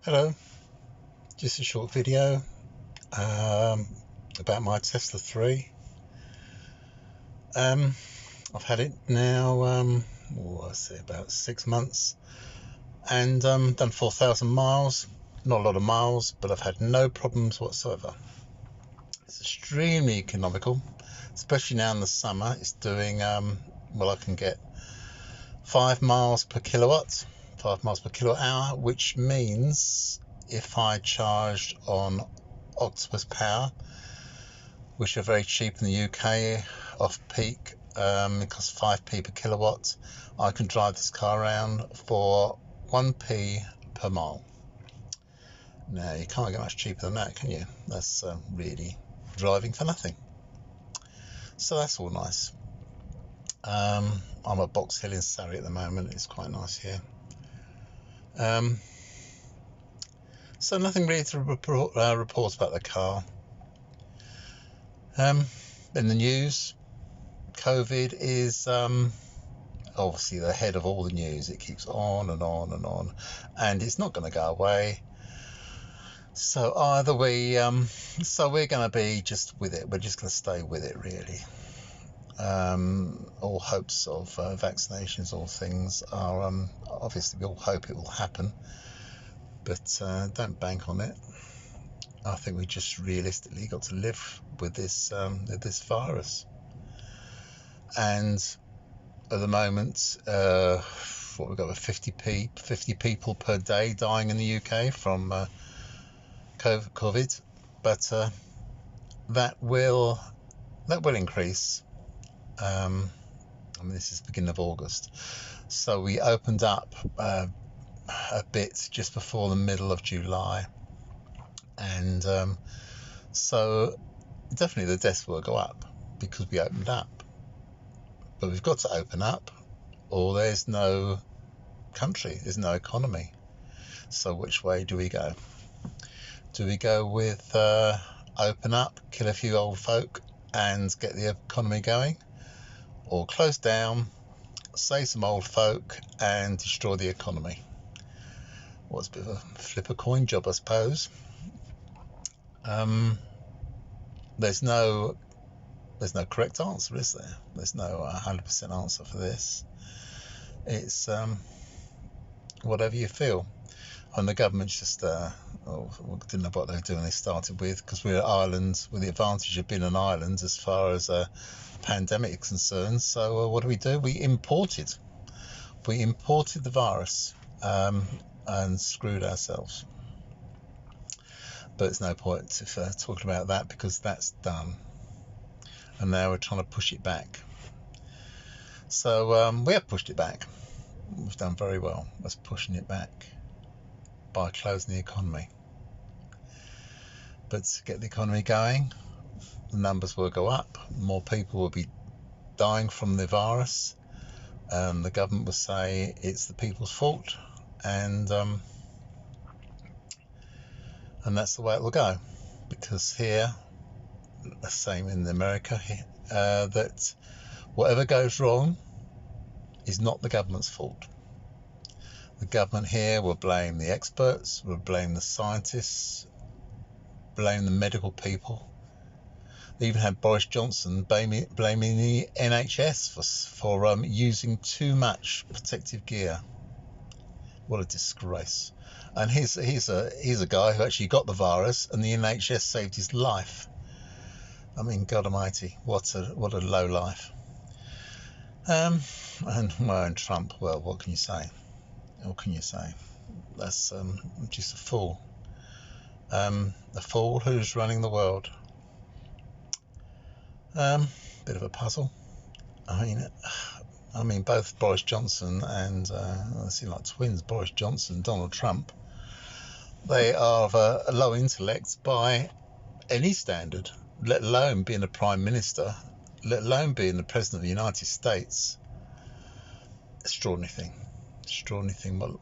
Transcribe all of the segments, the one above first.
Hello, just a short video about my Tesla 3. I've had it now, about 6 months, and done 4,000 miles. Not a lot of miles, but I've had no problems whatsoever. It's extremely economical, especially now in the summer. It's doing, I can get 5 miles per kilowatt, 5 miles per kilowatt hour, which means if I charged on Octopus Power, which are very cheap in the UK, off peak, it costs 5p per kilowatt, I can drive this car around for 1p per mile. Now, you can't get much cheaper than that, can you? That's really driving for nothing. So that's all nice. I'm at Box Hill in Surrey at the moment. It's quite nice here. So nothing really to report about the car. In the news, COVID is obviously the head of all the news. It keeps on and on and on, and it's not going to go away. So we're going to be just with it. We're just going to stay with it, really. All hopes of vaccinations or things are obviously we all hope it will happen, but don't bank on it. I think we just realistically got to live with this virus. And at the moment, we've got 50 people per day dying in the UK from COVID, but that will increase. This is the beginning of August, so we opened up a bit just before the middle of July, and so definitely the deaths will go up because we opened up. But we've got to open up, or there's no country, there's no economy. So which way do we go? Do we go with open up, kill a few old folk and get the economy going, or close down, save some old folk and destroy the economy? What's a bit of a flip a coin job, I suppose. There's no correct answer, is there? There's no 100% answer for this. It's whatever you feel. And the government's just didn't know what they were doing. They started with, because we're an island, with the advantage of being an island as far as a pandemic is concerned. So what do? We imported the virus and screwed ourselves. But there's no point of talking about that, because that's done. And now we're trying to push it back. So we have pushed it back. We've done very well. That's pushing it back by closing the economy. But to get the economy going, the numbers will go up. More people will be dying from the virus. The government will say it's the people's fault, and that's the way it will go. Because here, the same in America, that whatever goes wrong is not the government's fault. The government here will blame the experts, will blame the scientists, blame the medical people. They even had Boris Johnson blaming the NHS for using too much protective gear. What a disgrace! And he's a guy who actually got the virus, and the NHS saved his life. I mean, God Almighty, what a low life. And Trump, well, what can you say? What can you say? That's just a fool. A fool who's running the world. Bit of a puzzle. I mean, both Boris Johnson and they seem like twins. Boris Johnson, Donald Trump. They are of a low intellect by any standard, let alone being a prime minister, let alone being the president of the United States. Extraordinary thing.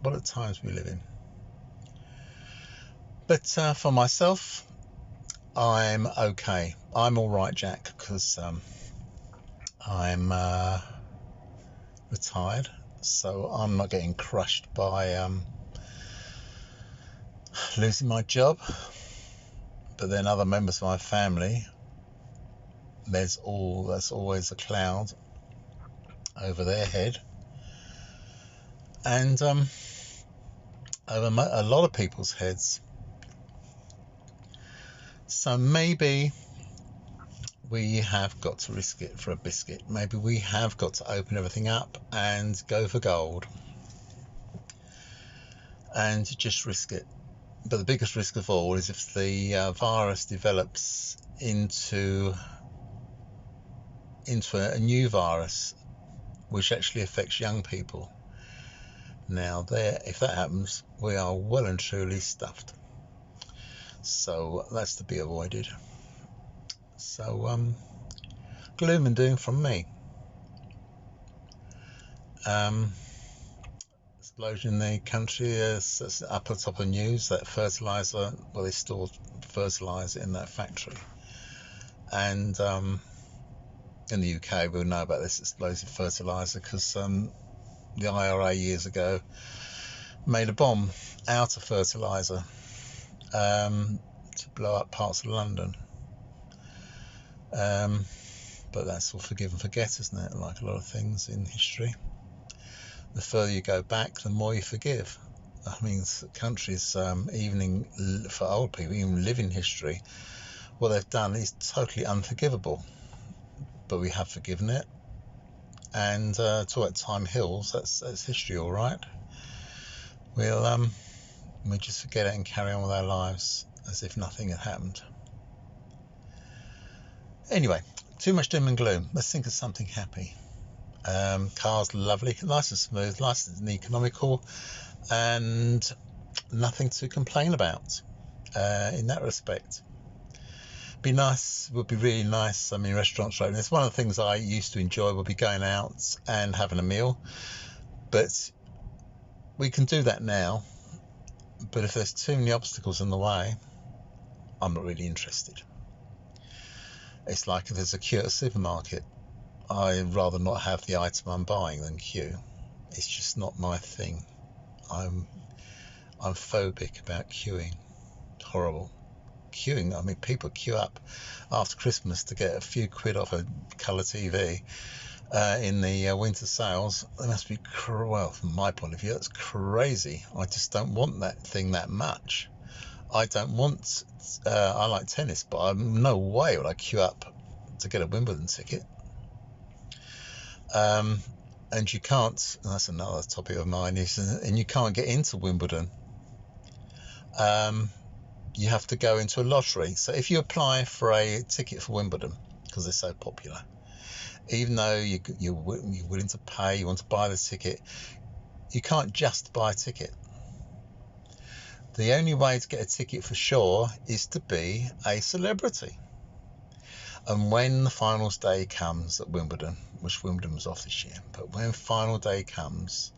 What at times we live in. But for myself, I'm okay. I'm all right, Jack, because I'm retired, so I'm not getting crushed by losing my job, but then other members of my family, that's always a cloud over their head, and over a lot of people's heads. So maybe we have got to risk it for a biscuit. Maybe we have got to open everything up and go for gold and just risk it. But the biggest risk of all is if the virus develops into a new virus which actually affects young people. Now if that happens, we are well and truly stuffed. So that's to be avoided. So gloom and doom from me. Explosion in the country is up at the top of the news. That fertilizer, well, they stored fertilizer in that factory, and in the UK we'll know about this explosive fertilizer because the IRA years ago made a bomb out of fertilizer to blow up parts of London. But that's all forgive and forget, isn't it? Like a lot of things in history. The further you go back, the more you forgive. I mean, countries, even for old people, even live in history, what they've done is totally unforgivable. But we have forgiven it. And talk about time heals, that's history, all right. We just forget it and carry on with our lives as if nothing had happened. Anyway, too much doom and gloom. Let's think of something happy. Cars lovely, nice and smooth, nice and economical, and nothing to complain about in that respect. Would be really nice. I mean, restaurants are open. It's one of the things I used to enjoy, would be going out and having a meal, but we can do that now. But if there's too many obstacles in the way, I'm not really interested. It's like if there's a queue at a supermarket, I'd rather not have the item I'm buying than queue. It's just not my thing. I'm phobic about queuing. It's horrible. Queuing, I mean, people queue up after Christmas to get a few quid off a colour TV in the winter sales. They must be, well, from my point of view, that's crazy. I just don't want that thing that much. I don't want, I like tennis, but no way would I queue up to get a Wimbledon ticket. And you can't, that's another topic of mine, and you can't get into Wimbledon. You have to go into a lottery. So if you apply for a ticket for Wimbledon, because they're so popular, even though you're willing to pay, you want to buy the ticket, you can't just buy a ticket. The only way to get a ticket for sure is to be a celebrity. And when the finals day comes at Wimbledon, which Wimbledon was off this year, but when final day comes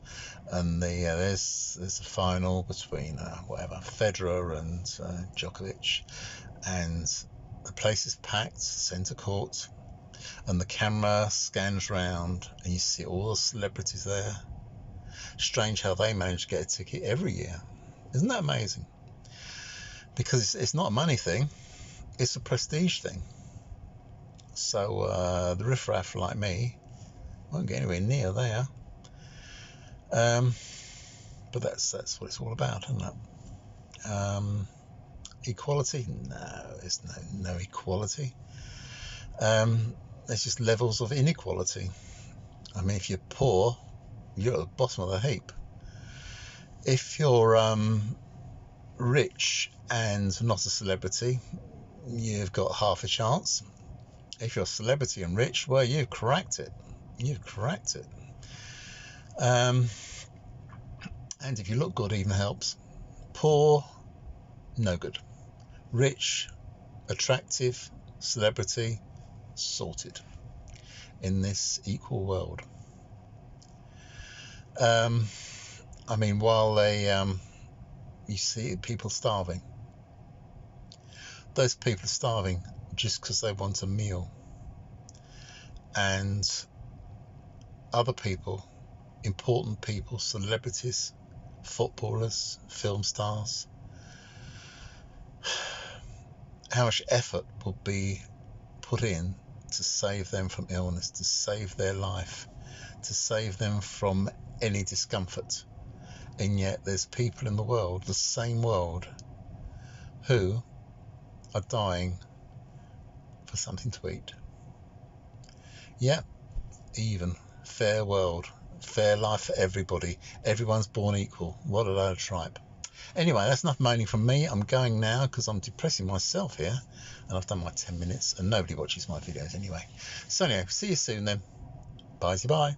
and there's a final between Federer and Djokovic, and the place is packed, centre court, and the camera scans round and you see all the celebrities there. Strange how they manage to get a ticket every year. Isn't that amazing? Because it's not a money thing, it's a prestige thing. So the riffraff like me won't get anywhere near there. But that's what it's all about, isn't it? Equality? No, there's no equality. There's just levels of inequality. I mean, if you're poor, you're at the bottom of the heap. If you're rich and not a celebrity, you've got half a chance. If you're a celebrity and rich, well, you've cracked it. And if you look good, even helps. Poor, no good. Rich, attractive, celebrity, sorted in this equal world. I mean, while you see people starving, those people are starving just because they want a meal. And other people, important people, celebrities, footballers, film stars, how much effort will be put in to save them from illness, to save their life, to save them from any discomfort. And yet there's people in the world, the same world, who are dying for something to eat. Yeah, even. Fair world, fair life for everybody. Everyone's born equal. What a load of tripe. Anyway, that's enough moaning from me. I'm going now because I'm depressing myself here, and I've done my 10 minutes and nobody watches my videos anyway. So anyway, see you soon then. Bye-bye.